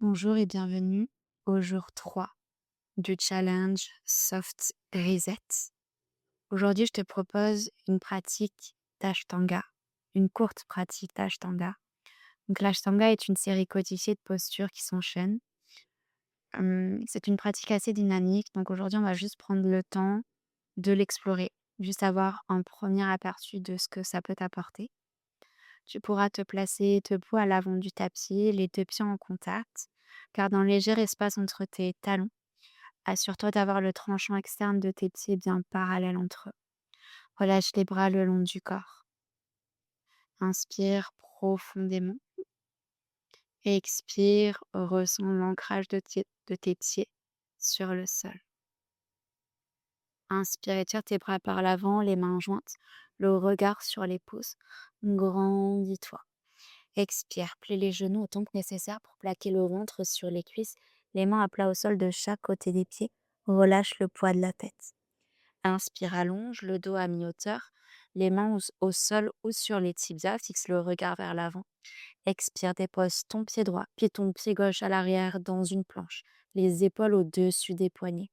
Bonjour et bienvenue au jour 3 du challenge Soft Reset. Aujourd'hui, je te propose une pratique d'Ashtanga, une courte pratique d'Ashtanga. Donc, l'Ashtanga est une série codifiée de postures qui s'enchaînent. C'est une pratique assez dynamique. Donc, aujourd'hui, on va juste prendre le temps de l'explorer, juste avoir un premier aperçu de ce que ça peut t'apporter. Tu pourras te placer debout à l'avant du tapis, les deux pieds en contact, garde un léger espace entre tes talons. Assure-toi d'avoir le tranchant externe de tes pieds bien parallèle entre eux. Relâche les bras le long du corps. Inspire profondément. Expire, ressens l'ancrage de tes pieds sur le sol. Inspire, étire tes bras par l'avant, les mains jointes, le regard sur les pouces. Grandis-toi. Expire, plie les genoux autant que nécessaire pour plaquer le ventre sur les cuisses, les mains à plat au sol de chaque côté des pieds. Relâche le poids de la tête. Inspire, allonge le dos à mi-hauteur, les mains au sol ou sur les tibias, fixe le regard vers l'avant. Expire, dépose ton pied droit, puis ton pied gauche à l'arrière dans une planche, les épaules au-dessus des poignets.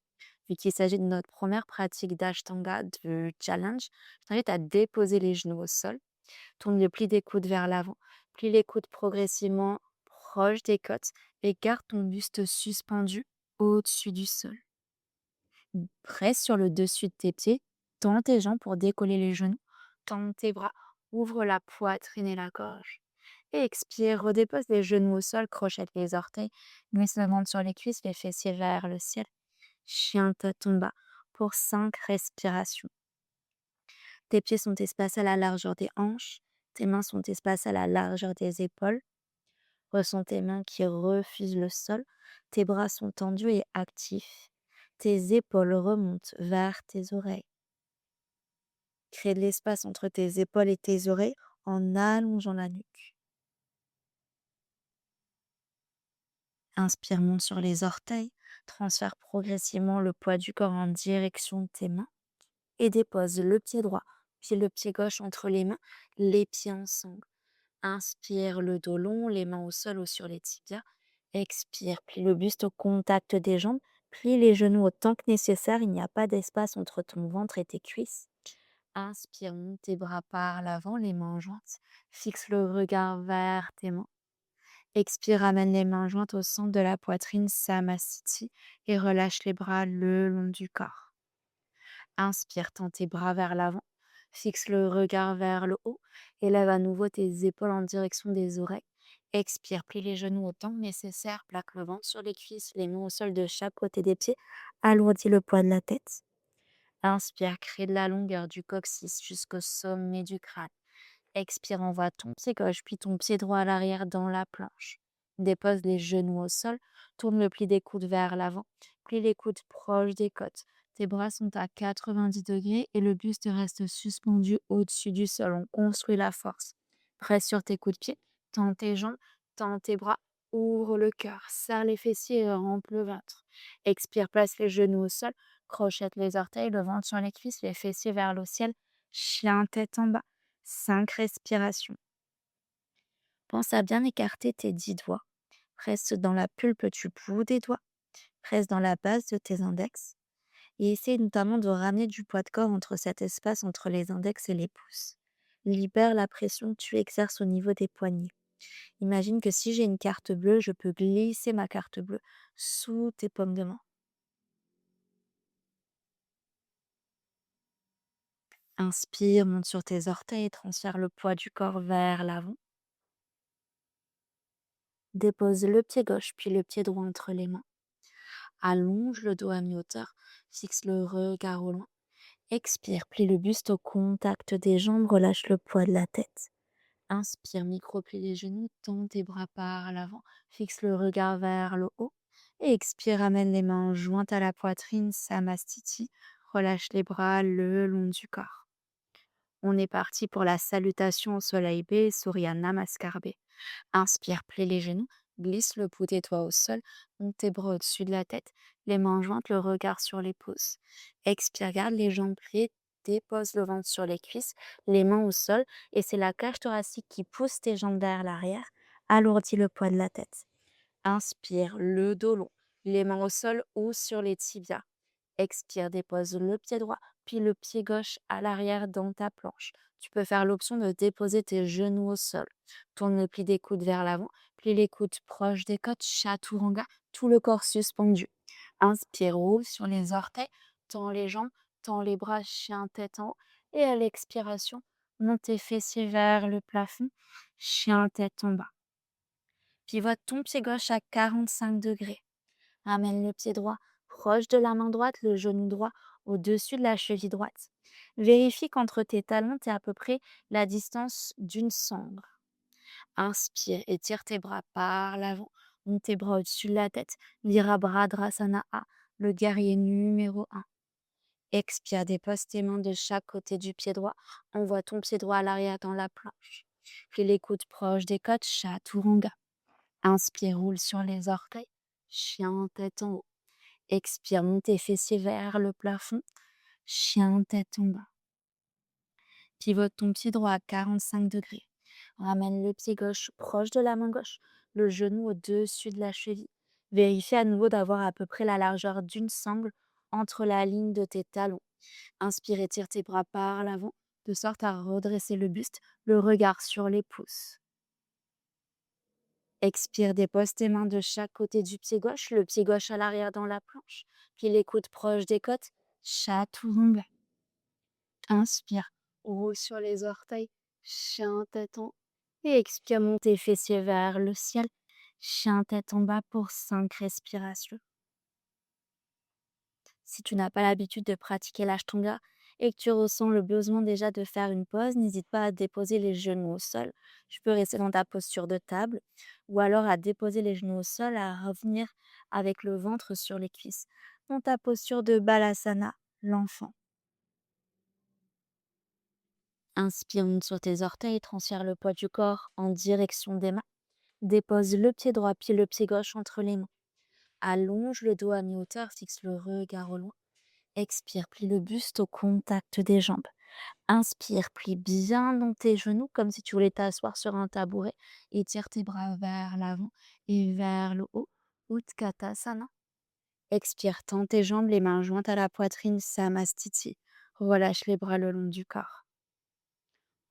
Vu qu'il s'agit de notre première pratique d'Ashtanga, du challenge, je t'invite à déposer les genoux au sol. Tourne le pli des coudes vers l'avant. Plie les coudes progressivement proche des côtes et garde ton buste suspendu au-dessus du sol. Presse sur le dessus de tes pieds. Tends tes jambes pour décoller les genoux. Tends tes bras. Ouvre la poitrine et la gorge. Et expire. Redépose les genoux au sol. Crochette les orteils. Glisse le ventre sur les cuisses. Les fessiers vers le ciel. Chien tête en bas pour 5 respirations. Tes pieds sont espacés à la largeur des hanches. Tes mains sont espacées à la largeur des épaules. Ressens tes mains qui refusent le sol. Tes bras sont tendus et actifs. Tes épaules remontent vers tes oreilles. Crée de l'espace entre tes épaules et tes oreilles en allongeant la nuque. Inspire, monte sur les orteils. Transfère progressivement le poids du corps en direction de tes mains. Et dépose le pied droit, puis le pied gauche entre les mains, les pieds ensemble. Inspire, le dos long, les mains au sol ou sur les tibias. Expire, plie le buste au contact des jambes. Plie les genoux autant que nécessaire, il n'y a pas d'espace entre ton ventre et tes cuisses. Inspire, monte tes bras par l'avant, les mains jointes. Fixe le regard vers tes mains. Expire, ramène les mains jointes au centre de la poitrine, Samasthiti, et relâche les bras le long du corps. Inspire, tends tes bras vers l'avant. Fixe le regard vers le haut. Élève à nouveau tes épaules en direction des oreilles. Expire, plie les genoux autant que nécessaire. Plaque le ventre sur les cuisses, les mains au sol de chaque côté des pieds. Alourdis le poids de la tête. Inspire, crée de la longueur du coccyx jusqu'au sommet du crâne. Expire, envoie ton pied gauche puis ton pied droit à l'arrière dans la planche. Dépose les genoux au sol. Tourne le pli des coudes vers l'avant. Plie les coudes proches des côtes. Tes bras sont à 90 degrés et le buste reste suspendu au-dessus du sol. On construit la force. Presse sur tes coups de pied. Tends tes jambes. Tends tes bras. Ouvre le cœur. Serre les fessiers et remplis le ventre. Expire, place les genoux au sol. Crochette les orteils, le ventre sur les cuisses, les fessiers vers le ciel. Chien tête en bas. 5 respirations. Pense à bien écarter tes 10 doigts. Presse dans la pulpe du bout des doigts. Presse dans la base de tes index. Et essaye notamment de ramener du poids de corps entre cet espace entre les index et les pouces. Libère la pression que tu exerces au niveau des poignets. Imagine que si j'ai une carte bleue, je peux glisser ma carte bleue sous tes paumes de main. Inspire, monte sur tes orteils et transfère le poids du corps vers l'avant. Dépose le pied gauche puis le pied droit entre les mains. Allonge le dos à mi-hauteur. Fixe le regard au loin. Expire, plie le buste au contact des jambes. Relâche le poids de la tête. Inspire, micro-plie les genoux. Tends tes bras par l'avant. Fixe le regard vers le haut. Et expire, ramène les mains jointes à la poitrine. Samastiti. Relâche les bras le long du corps. On est parti pour la salutation au soleil B, Surya Namaskar B. Inspire, plie les genoux, glisse le bout des doigts au sol, monte tes bras au-dessus de la tête, les mains jointes, le regard sur les pouces. Expire, garde les jambes pliées, dépose le ventre sur les cuisses, les mains au sol, et c'est la cage thoracique qui pousse tes jambes vers l'arrière. Alourdis le poids de la tête. Inspire, le dos long, les mains au sol ou sur les tibias. Expire, dépose le pied droit, puis le pied gauche à l'arrière dans ta planche. Tu peux faire l'option de déposer tes genoux au sol. Tourne le pli des coudes vers l'avant, plie les coudes proches des côtes, chaturanga, tout le corps suspendu. Inspire, roule sur les orteils, tends les jambes, tends les bras, chien tête en haut. Et à l'expiration, monte tes fessiers vers le plafond, chien tête en bas. Pivote ton pied gauche à 45 degrés. Ramène le pied droit proche de la main droite, le genou droit au-dessus de la cheville droite. Vérifie qu'entre tes talons, tu es à peu près la distance d'une sangle. Inspire, étire tes bras par l'avant, monte tes bras au-dessus de la tête. Virabhadrasana A, le guerrier numéro 1. Expire, dépose tes mains de chaque côté du pied droit. Envoie ton pied droit à l'arrière dans la planche. Plie les coudes proches des côtes, chaturanga. Inspire, roule sur les orteils, chien tête en haut. Expire, monte tes fessiers vers le plafond, chien tête en bas. Pivote ton pied droit à 45 degrés. Ramène le pied gauche proche de la main gauche, le genou au-dessus de la cheville. Vérifie à nouveau d'avoir à peu près la largeur d'une sangle entre la ligne de tes talons. Inspire, étire tes bras par l'avant, de sorte à redresser le buste, le regard sur les pouces. Expire, dépose tes mains de chaque côté du pied gauche, le pied gauche à l'arrière dans la planche, puis les coudes proches des côtes, chaturanga. Inspire, roule sur les orteils, chien tête en haut. Et expire, monte tes fessiers vers le ciel, chien tête en bas pour 5 respirations. Si tu n'as pas l'habitude de pratiquer l'ashtanga et que tu ressens le besoin déjà de faire une pause, n'hésite pas à déposer les genoux au sol. Tu peux rester dans ta posture de table ou alors à déposer les genoux au sol, à revenir avec le ventre sur les cuisses. Dans ta posture de balasana, l'enfant. Inspire, monte sur tes orteils, transfère le poids du corps en direction des mains. Dépose le pied droit puis le pied gauche entre les mains. Allonge le dos à mi-hauteur, fixe le regard au loin. Expire, plie le buste au contact des jambes. Inspire, plie bien dans tes genoux comme si tu voulais t'asseoir sur un tabouret. Étire tes bras vers l'avant et vers le haut. Utkatasana. Expire, tends tes jambes, les mains jointes à la poitrine, Samastiti. Relâche les bras le long du corps.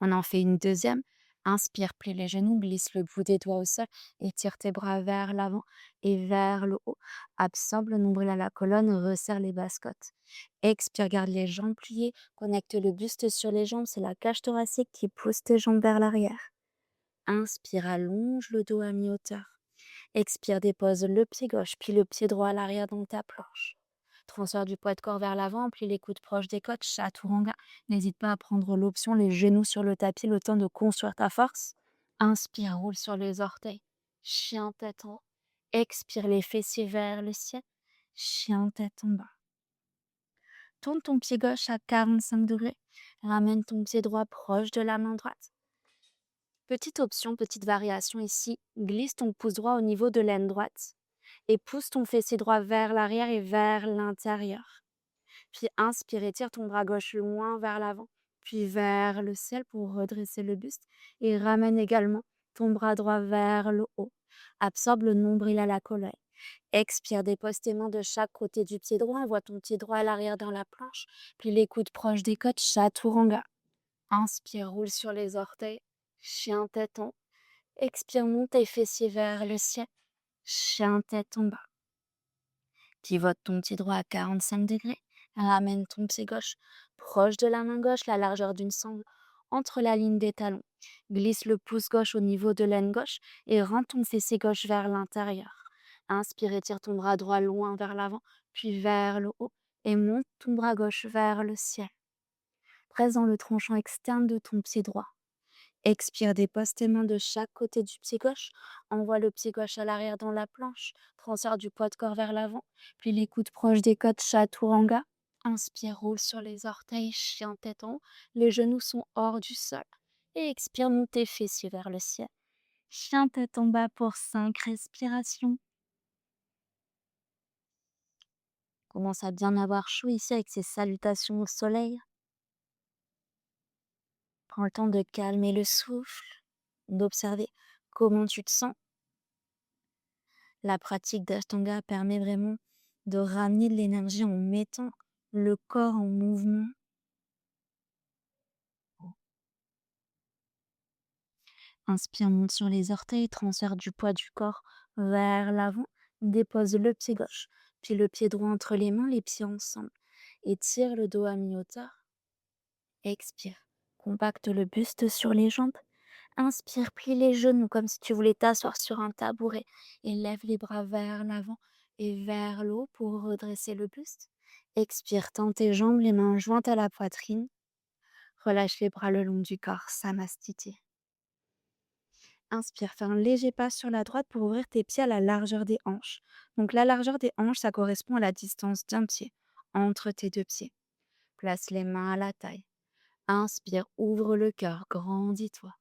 On en fait une deuxième. Inspire, plie les genoux, glisse le bout des doigts au sol, étire tes bras vers l'avant et vers le haut. Absorbe le nombril à la colonne, resserre les basses côtes. Expire, garde les jambes pliées, connecte le buste sur les jambes, c'est la cage thoracique qui pousse tes jambes vers l'arrière. Inspire, allonge le dos à mi-hauteur. Expire, dépose le pied gauche, puis le pied droit à l'arrière dans ta planche. Transfert du poids de corps vers l'avant, plie les coudes proches des côtes, chaturanga. N'hésite pas à prendre l'option les genoux sur le tapis, le temps de construire ta force. Inspire, roule sur les orteils, chien tête en haut. Expire, les fessiers vers le ciel, chien tête en bas. Tourne ton pied gauche à 45 degrés. Ramène ton pied droit proche de la main droite. Petite option, petite variation ici. Glisse ton pouce droit au niveau de l'aine droite et pousse ton fessier droit vers l'arrière et vers l'intérieur. Puis inspire, étire ton bras gauche loin vers l'avant, puis vers le ciel pour redresser le buste et ramène également ton bras droit vers le haut. Absorbe le nombril à la colonne. Expire, dépose tes mains de chaque côté du pied droit, envoie ton pied droit à l'arrière dans la planche, puis les coudes proches des côtes, chaturanga. Inspire, roule sur les orteils, chien tête en haut. Expire, monte tes fessiers vers le ciel, chien tête en bas. Pivote ton pied droit à 45 degrés. Ramène ton pied gauche proche de la main gauche, la largeur d'une sangle entre la ligne des talons. Glisse le pouce gauche au niveau de l'aine gauche et rentre ton fessier gauche vers l'intérieur. Inspire, étire ton bras droit loin vers l'avant, puis vers le haut et monte ton bras gauche vers le ciel. Presse dans le tronchon externe de ton pied droit. Expire, dépose tes mains de chaque côté du pied gauche. Envoie le pied gauche à l'arrière dans la planche. Transfère du poids de corps vers l'avant. Puis les coudes proches des côtes, chaturanga. Inspire, roule sur les orteils, chien tête en haut. Les genoux sont hors du sol. Et expire, monte tes fessiers vers le ciel. Chien tête en bas pour 5 respirations. Commence à bien avoir chaud ici avec ces salutations au soleil. Prends le temps de calmer le souffle, d'observer comment tu te sens. La pratique d'Ashtanga permet vraiment de ramener de l'énergie en mettant le corps en mouvement. Inspire, monte sur les orteils, transfère du poids du corps vers l'avant, dépose le pied gauche, puis le pied droit entre les mains, les pieds ensemble. Étire le dos à mi-hauteur. Expire. Compacte le buste sur les jambes. Inspire, plie les genoux comme si tu voulais t'asseoir sur un tabouret et lève les bras vers l'avant et vers le haut pour redresser le buste. Expire, tends tes jambes, les mains jointes à la poitrine. Relâche les bras le long du corps, Samastiti. Inspire, fais un léger pas sur la droite pour ouvrir tes pieds à la largeur des hanches. Donc la largeur des hanches, ça correspond à la distance d'un pied entre tes deux pieds. Place les mains à la taille. Inspire, ouvre le cœur, grandis-toi.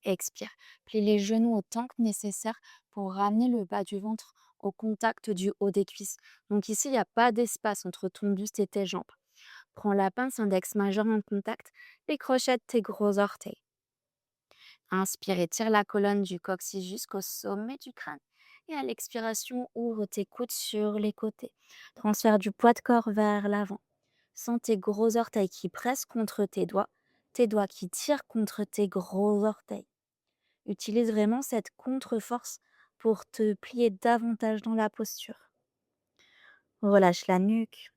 Expire, plie les genoux autant que nécessaire pour ramener le bas du ventre au contact du haut des cuisses. Donc ici, il n'y a pas d'espace entre ton buste et tes jambes. Prends la pince index majeur en contact, les crochets de tes gros orteils. Inspire et tire la colonne du coccyx jusqu'au sommet du crâne. Et à l'expiration, ouvre tes coudes sur les côtés. Transfère du poids de corps vers l'avant. Sens tes gros orteils qui pressent contre tes doigts qui tirent contre tes gros orteils. Utilise vraiment cette contre-force pour te plier davantage dans la posture. Relâche la nuque,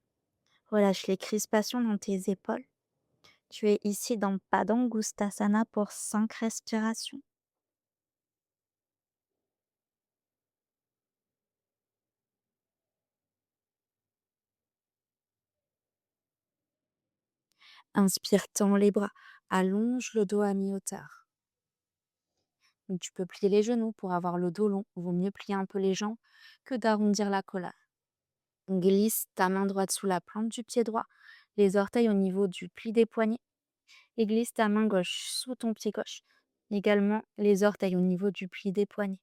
relâche les crispations dans tes épaules. Tu es ici dans Padangusthasana pour 5 respirations. Inspire, tends les bras, allonge le dos à mi-hauteur. Donc, tu peux plier les genoux pour avoir le dos long. Il vaut mieux plier un peu les jambes que d'arrondir la colonne. Glisse ta main droite sous la plante du pied droit, les orteils au niveau du pli des poignets, et glisse ta main gauche sous ton pied gauche. Également les orteils au niveau du pli des poignets.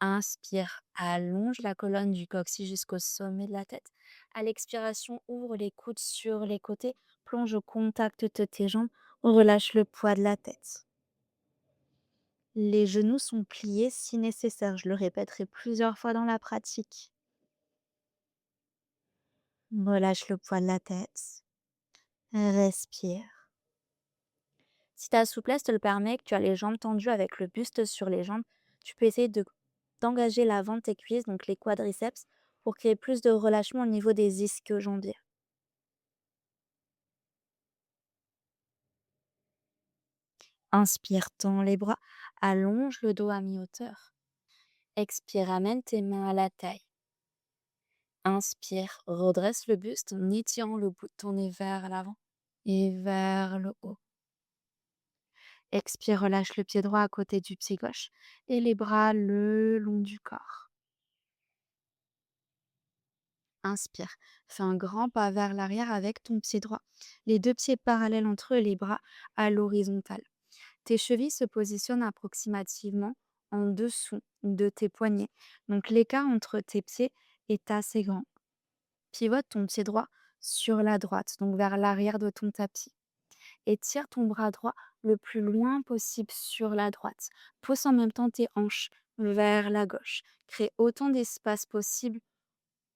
Inspire, allonge la colonne du coccyx jusqu'au sommet de la tête. À l'expiration, ouvre les coudes sur les côtés, plonge au contact de tes jambes, relâche le poids de la tête. Les genoux sont pliés si nécessaire, je le répéterai plusieurs fois dans la pratique. Relâche le poids de la tête. Respire. Si ta souplesse te le permet, que tu as les jambes tendues avec le buste sur les jambes, tu peux essayer d'engager l'avant de tes cuisses, donc les quadriceps, pour créer plus de relâchement au niveau des ischio-jambiers. Inspire, tends les bras, allonge le dos à mi-hauteur. Expire, amène tes mains à la taille. Inspire, redresse le buste en étirant le bout de ton nez vers l'avant et vers le haut. Expire, relâche le pied droit à côté du pied gauche et les bras le long du corps. Inspire, fais un grand pas vers l'arrière avec ton pied droit. Les deux pieds parallèles entre eux et les bras à l'horizontale. Tes chevilles se positionnent approximativement en dessous de tes poignets. Donc l'écart entre tes pieds est assez grand. Pivote ton pied droit sur la droite, donc vers l'arrière de ton tapis. Et tire ton bras droit le plus loin possible sur la droite. Pousse en même temps tes hanches vers la gauche. Crée autant d'espace possible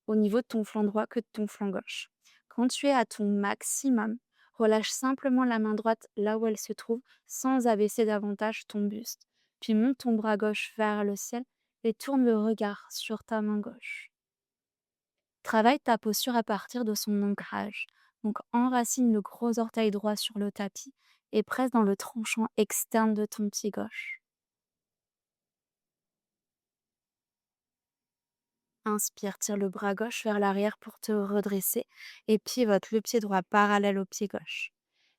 au niveau de ton flanc droit que de ton flanc gauche. Quand tu es à ton maximum, relâche simplement la main droite là où elle se trouve sans abaisser davantage ton buste. Puis monte ton bras gauche vers le ciel et tourne le regard sur ta main gauche. Travaille ta posture à partir de son ancrage. Donc enracine le gros orteil droit sur le tapis et presse dans le tranchant externe de ton pied gauche. Inspire, tire le bras gauche vers l'arrière pour te redresser et pivote le pied droit parallèle au pied gauche.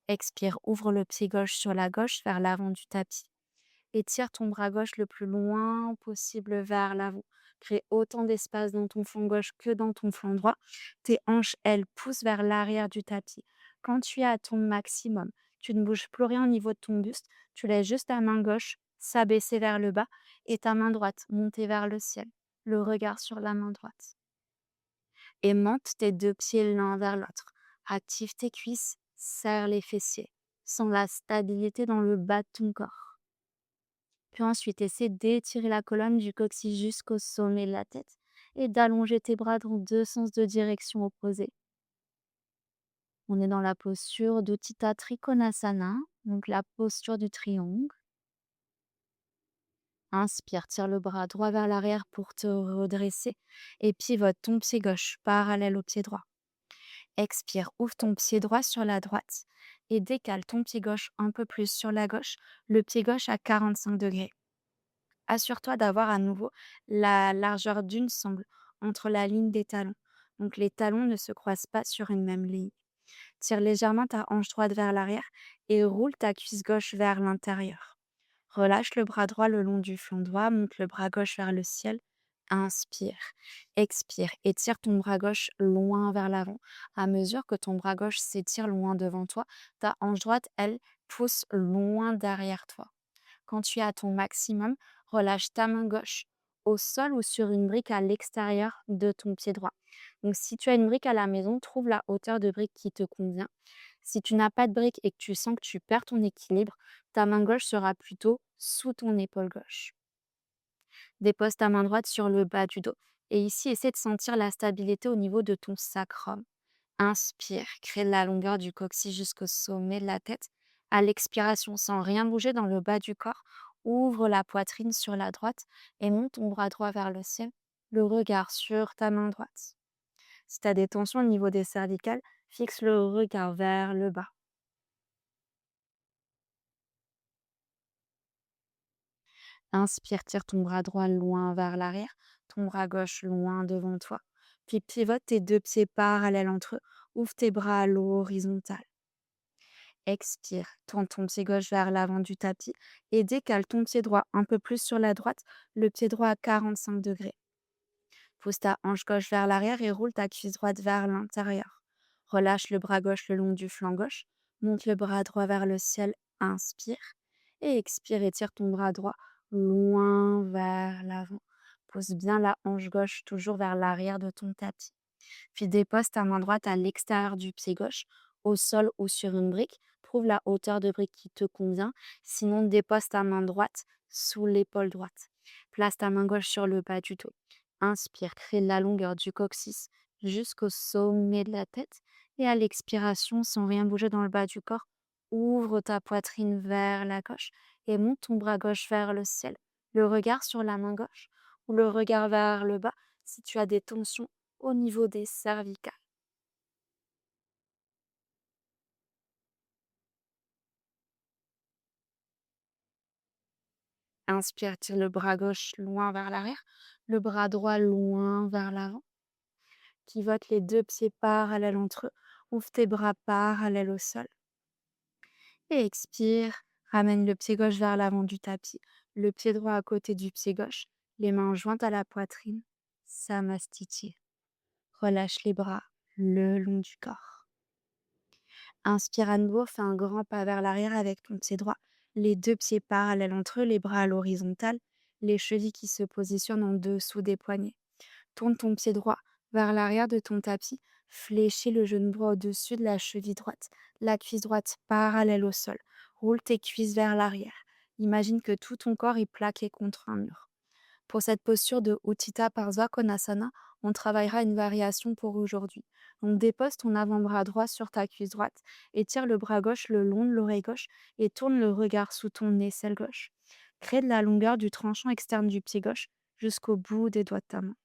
Expire, ouvre le pied gauche sur la gauche vers l'avant du tapis. Et tire ton bras gauche le plus loin possible vers l'avant. Crée autant d'espace dans ton flanc gauche que dans ton flanc droit. Tes hanches, elles, poussent vers l'arrière du tapis. Quand tu es à ton maximum, tu ne bouges plus rien au niveau de ton buste. Tu laisses juste ta main gauche s'abaisser vers le bas et ta main droite monter vers le ciel. Le regard sur la main droite. Et monte tes deux pieds l'un vers l'autre. Active tes cuisses, serre les fessiers. Sens la stabilité dans le bas de ton corps. Puis ensuite, essaie d'étirer la colonne du coccyx jusqu'au sommet de la tête et d'allonger tes bras dans deux sens de direction opposée. On est dans la posture d'Uttita Trikonasana, donc la posture du triangle. Inspire, tire le bras droit vers l'arrière pour te redresser et pivote ton pied gauche parallèle au pied droit. Expire, ouvre ton pied droit sur la droite et décale ton pied gauche un peu plus sur la gauche, le pied gauche à 45 degrés. Assure-toi d'avoir à nouveau la largeur d'une sangle entre la ligne des talons. Donc les talons ne se croisent pas sur une même ligne. Tire légèrement ta hanche droite vers l'arrière et roule ta cuisse gauche vers l'intérieur. Relâche le bras droit le long du flanc droit, monte le bras gauche vers le ciel. Inspire, expire et tire ton bras gauche loin vers l'avant. À mesure que ton bras gauche s'étire loin devant toi, ta hanche droite, elle, pousse loin derrière toi. Quand tu es à ton maximum, relâche ta main gauche au sol ou sur une brique à l'extérieur de ton pied droit. Donc si tu as une brique à la maison, trouve la hauteur de brique qui te convient. Si tu n'as pas de brique et que tu sens que tu perds ton équilibre, ta main gauche sera plutôt sous ton épaule gauche. Dépose ta main droite sur le bas du dos. Et ici, essaie de sentir la stabilité au niveau de ton sacrum. Inspire, crée de la longueur du coccyx jusqu'au sommet de la tête. À l'expiration, sans rien bouger dans le bas du corps, ouvre la poitrine sur la droite et monte ton bras droit vers le ciel, le regard sur ta main droite. Si tu as des tensions au niveau des cervicales, fixe le regard vers le bas. Inspire, tire ton bras droit loin vers l'arrière, ton bras gauche loin devant toi. Puis pivote tes deux pieds parallèles entre eux. Ouvre tes bras à l'horizontale. Expire, tourne ton pied gauche vers l'avant du tapis et décale ton pied droit un peu plus sur la droite, le pied droit à 45 degrés. Pousse ta hanche gauche vers l'arrière et roule ta cuisse droite vers l'intérieur. Relâche le bras gauche le long du flanc gauche, monte le bras droit vers le ciel, inspire et expire et tire ton bras droit loin vers l'avant. Pousse bien la hanche gauche toujours vers l'arrière de ton tapis. Puis dépose ta main droite à l'extérieur du pied gauche, au sol ou sur une brique. Trouve la hauteur de brique qui te convient. Sinon, dépose ta main droite sous l'épaule droite. Place ta main gauche sur le bas du dos. Inspire, crée la longueur du coccyx jusqu'au sommet de la tête. Et à l'expiration, sans rien bouger dans le bas du corps, ouvre ta poitrine vers la gauche et monte ton bras gauche vers le ciel. Le regard sur la main gauche ou le regard vers le bas si tu as des tensions au niveau des cervicales. Inspire, tire le bras gauche loin vers l'arrière, le bras droit loin vers l'avant. Pivote les deux pieds parallèles entre eux. Ouvre tes bras parallèles au sol. Et expire. Ramène le pied gauche vers l'avant du tapis. Le pied droit à côté du pied gauche. Les mains jointes à la poitrine. Samastiti. Relâche les bras le long du corps. Inspire à nouveau, fais un grand pas vers l'arrière avec ton pied droit, les deux pieds parallèles entre eux, les bras à l'horizontale, les chevilles qui se positionnent en dessous des poignets. Tourne ton pied droit vers l'arrière de ton tapis, fléchis le genou droit au-dessus de la cheville droite, la cuisse droite parallèle au sol. Roule tes cuisses vers l'arrière. Imagine que tout ton corps est plaqué contre un mur. Pour cette posture de Uttita Parsva Konasana, on travaillera une variation pour aujourd'hui. Donc dépose ton avant-bras droit sur ta cuisse droite, étire le bras gauche le long de l'oreille gauche et tourne le regard sous ton aisselle gauche. Crée de la longueur du tranchant externe du pied gauche jusqu'au bout des doigts de ta main.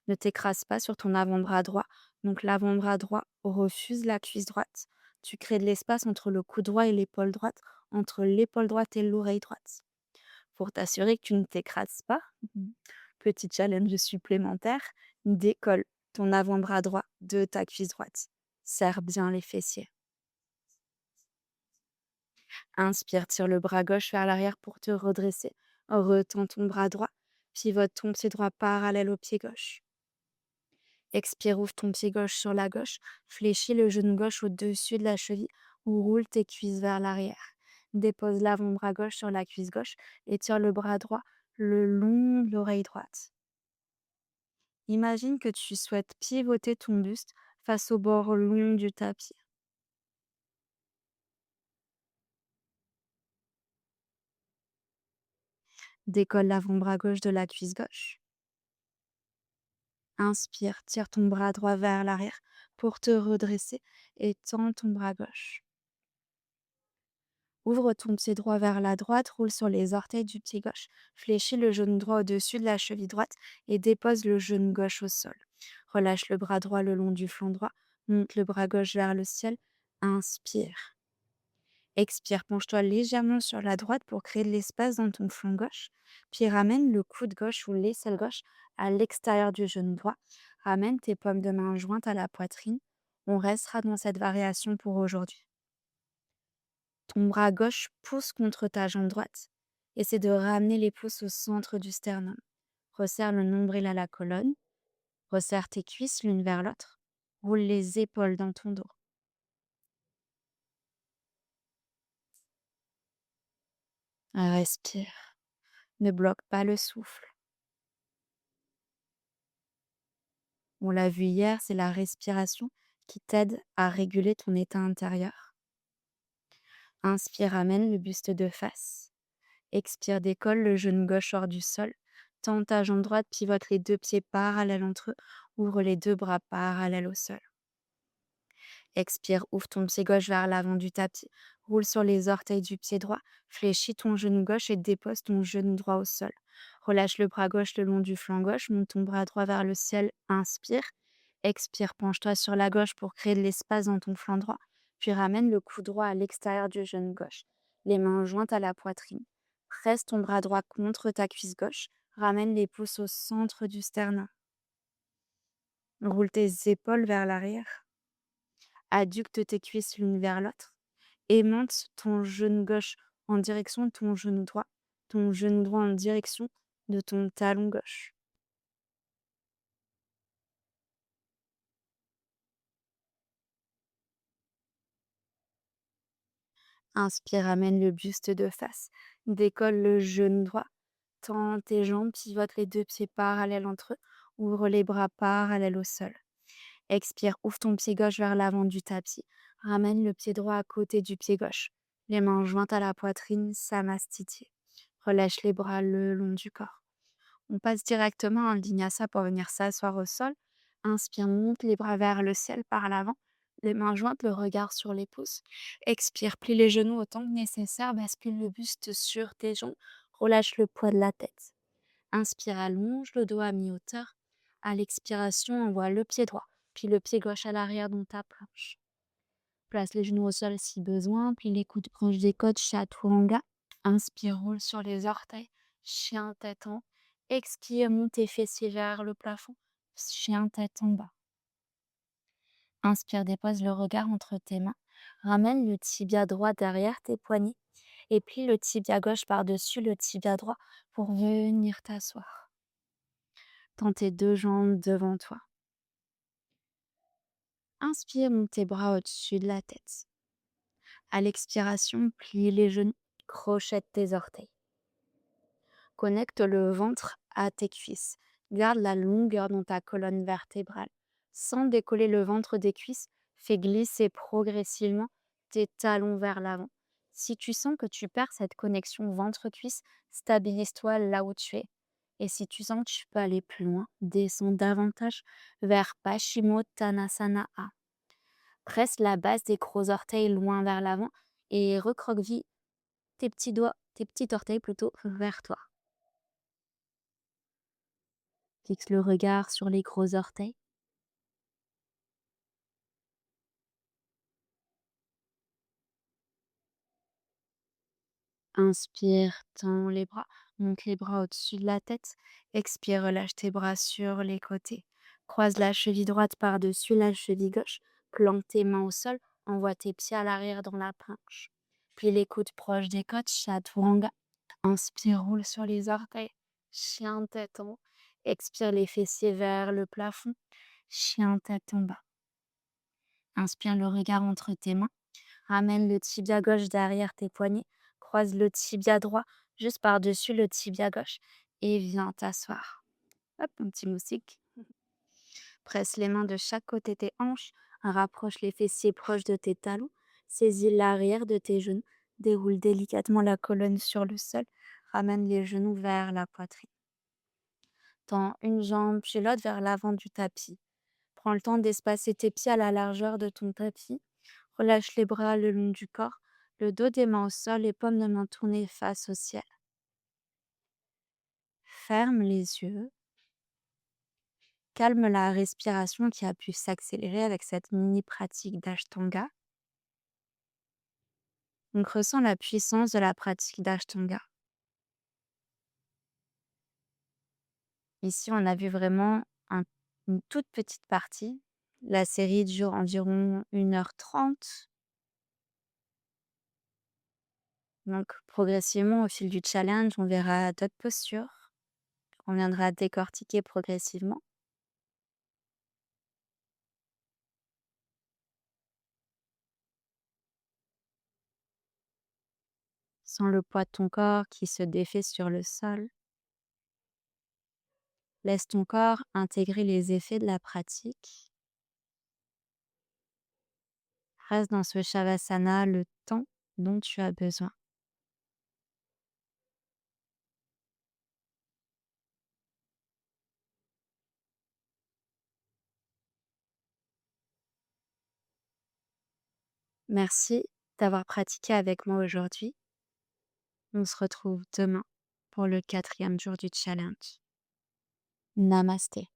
Ne t'écrase pas sur ton avant-bras droit, donc l'avant-bras droit refuse la cuisse droite. Tu crées de l'espace entre le cou droit et l'épaule droite, entre l'épaule droite et l'oreille droite. Pour t'assurer que tu ne t'écrases pas, petit challenge supplémentaire, décolle ton avant-bras droit de ta cuisse droite. Serre bien les fessiers. Inspire, tire le bras gauche vers l'arrière pour te redresser. Retends ton bras droit. Pivote ton pied droit parallèle au pied gauche. Expire, ouvre ton pied gauche sur la gauche. Fléchis le genou gauche au-dessus de la cheville ou roule tes cuisses vers l'arrière. Dépose l'avant-bras gauche sur la cuisse gauche et tire le bras droit le long de l'oreille droite. Imagine que tu souhaites pivoter ton buste face au bord long du tapis. Décolle l'avant-bras gauche de la cuisse gauche. Inspire, tire ton bras droit vers l'arrière pour te redresser et tends ton bras gauche. Ouvre ton pied droit vers la droite, roule sur les orteils du pied gauche. Fléchis le genou droit au-dessus de la cheville droite et dépose le genou gauche au sol. Relâche le bras droit le long du flanc droit. Monte le bras gauche vers le ciel. Inspire. Expire, penche-toi légèrement sur la droite pour créer de l'espace dans ton flanc gauche. Puis ramène le coude gauche ou l'aisselle gauche à l'extérieur du genou droit. Ramène tes paumes de main jointes à la poitrine. On restera dans cette variation pour aujourd'hui. Ton bras gauche pousse contre ta jambe droite. Essaie de ramener les pouces au centre du sternum. Resserre le nombril à la colonne. Resserre tes cuisses l'une vers l'autre. Roule les épaules dans ton dos. Respire. Ne bloque pas le souffle. On l'a vu hier, c'est la respiration qui t'aide à réguler ton état intérieur. Inspire, ramène le buste de face. Expire, décolle le genou gauche hors du sol. Tends ta jambe droite, pivote les deux pieds parallèles entre eux. Ouvre les deux bras parallèles au sol. Expire, ouvre ton pied gauche vers l'avant du tapis. Roule sur les orteils du pied droit. Fléchis ton genou gauche et dépose ton genou droit au sol. Relâche le bras gauche le long du flanc gauche. Monte ton bras droit vers le ciel. Inspire. Expire, penche-toi sur la gauche pour créer de l'espace dans ton flanc droit. Puis ramène le cou droit à l'extérieur du genou gauche. Les mains jointes à la poitrine. Presse ton bras droit contre ta cuisse gauche. Ramène les pouces au centre du sternum. Roule tes épaules vers l'arrière. Adducte tes cuisses l'une vers l'autre. Aimante ton genou gauche en direction de ton genou droit. Ton genou droit en direction de ton talon gauche. Inspire, amène le buste de face. Décolle le genou droit. Tends tes jambes, pivote les deux pieds parallèles entre eux. Ouvre les bras parallèles au sol. Expire, ouvre ton pied gauche vers l'avant du tapis. Ramène le pied droit à côté du pied gauche. Les mains jointes à la poitrine, samastiti. Relâche les bras le long du corps. On passe directement en vinyasa pour venir s'asseoir au sol. Inspire, monte les bras vers le ciel par l'avant. Les mains jointes, le regard sur les pouces. Expire, plie les genoux autant que nécessaire. Bascule le buste sur tes jambes. Relâche le poids de la tête. Inspire, allonge le dos à mi-hauteur. À l'expiration, envoie le pied droit, puis le pied gauche à l'arrière dans ta planche. Place les genoux au sol si besoin, plie les coudes proches des côtes, chaturanga. Inspire, roule sur les orteils, chien tête en haut. Expire, monte tes fessiers vers le plafond, chien tête en bas. Inspire, dépose le regard entre tes mains. Ramène le tibia droit derrière tes poignets et plie le tibia gauche par-dessus le tibia droit pour venir t'asseoir. Tends tes deux jambes devant toi. Inspire, monte tes bras au-dessus de la tête. À l'expiration, plie les genoux, crochette tes orteils. Connecte le ventre à tes cuisses. Garde la longueur dans ta colonne vertébrale. Sans décoller le ventre des cuisses, fais glisser progressivement tes talons vers l'avant. Si tu sens que tu perds cette connexion ventre-cuisse, stabilise-toi là où tu es. Et si tu sens que tu peux aller plus loin, descends davantage vers Paschimottanasana A. Presse la base des gros orteils loin vers l'avant et recroqueville tes petits orteils plutôt vers toi. Fixe le regard sur les gros orteils. Inspire, tends les bras, monte les bras au-dessus de la tête. Expire, relâche tes bras sur les côtés. Croise la cheville droite par-dessus la cheville gauche. Plante tes mains au sol. Envoie tes pieds à l'arrière dans la planche. Plie les coudes proches des côtes, chaturanga. Inspire, roule sur les orteils. Chien tête en haut. Expire les fessiers vers le plafond. Chien tête en bas. Inspire le regard entre tes mains. Ramène le tibia gauche derrière tes poignets. Croise le tibia droit juste par-dessus le tibia gauche. Et viens t'asseoir. Hop, un petit moustique. Presse les mains de chaque côté tes hanches. Rapproche les fessiers proches de tes talons. Saisis l'arrière de tes genoux. Déroule délicatement la colonne sur le sol. Ramène les genoux vers la poitrine. Tends une jambe puis l'autre vers l'avant du tapis. Prends le temps d'espacer tes pieds à la largeur de ton tapis. Relâche les bras le long du corps, le dos des mains au sol, les paumes de main tournées face au ciel. Ferme les yeux. Calme la respiration qui a pu s'accélérer avec cette mini pratique d'Ashtanga. Donc ressens la puissance de la pratique d'Ashtanga. Ici, on a vu vraiment une toute petite partie. La série dure environ 1h30. Donc progressivement, au fil du challenge, on verra d'autres postures. On viendra décortiquer progressivement. Sens le poids de ton corps qui se défait sur le sol. Laisse ton corps intégrer les effets de la pratique. Reste dans ce Shavasana le temps dont tu as besoin. Merci d'avoir pratiqué avec moi aujourd'hui. On se retrouve demain pour le 4e jour du challenge. Namasté.